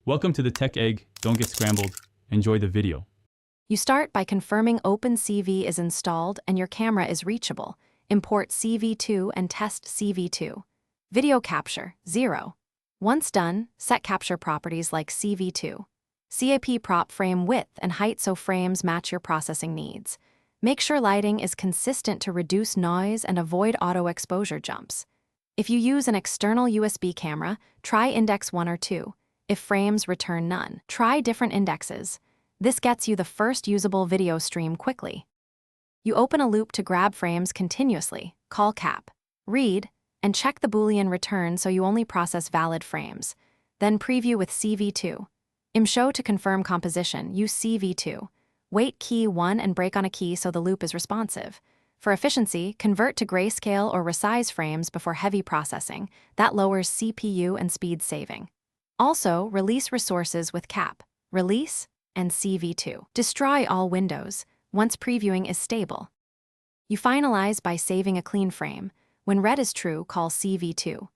Welcome to the Tech Egg. Don't get scrambled. Enjoy the video. You start by confirming Opencv is installed and your camera is reachable. Import CV2 and test CV2. Video capture, 0. Once done, set capture properties like CV2. CAP prop frame width and height so frames match your processing needs. Make sure lighting is consistent to reduce noise and avoid auto exposure jumps. If you use an external USB camera, try index 1 or 2. If frames return none, try different indexes. This gets you the first usable video stream quickly. You open a loop to grab frames continuously, call cap, read, and check the Boolean return so you only process valid frames. Then preview with CV2. Show to confirm composition, use CV2. Wait key 1 and break on a key so the loop is responsive. For efficiency, convert to grayscale or resize frames before heavy processing. That lowers CPU and speed saving. Also, release resources with cap, release, and CV2. Destroy all windows once previewing is stable. You finalize by saving a clean frame. When red is true, call CV2.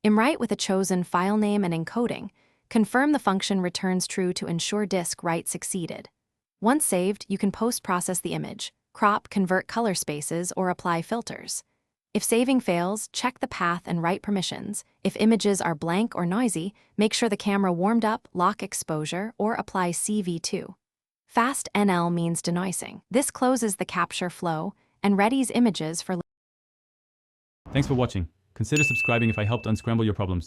Write with a chosen file name and encoding. Confirm the function returns true to ensure disk write succeeded. Once saved, you can post-process the image, crop, convert color spaces, or apply filters. If saving fails, check the path and write permissions. If images are blank or noisy, make sure the camera warmed up, lock exposure, or apply CV2. Fast NL means denoising. This closes the capture flow and readies images for. Thanks for watching. Consider subscribing if I helped unscramble your problems.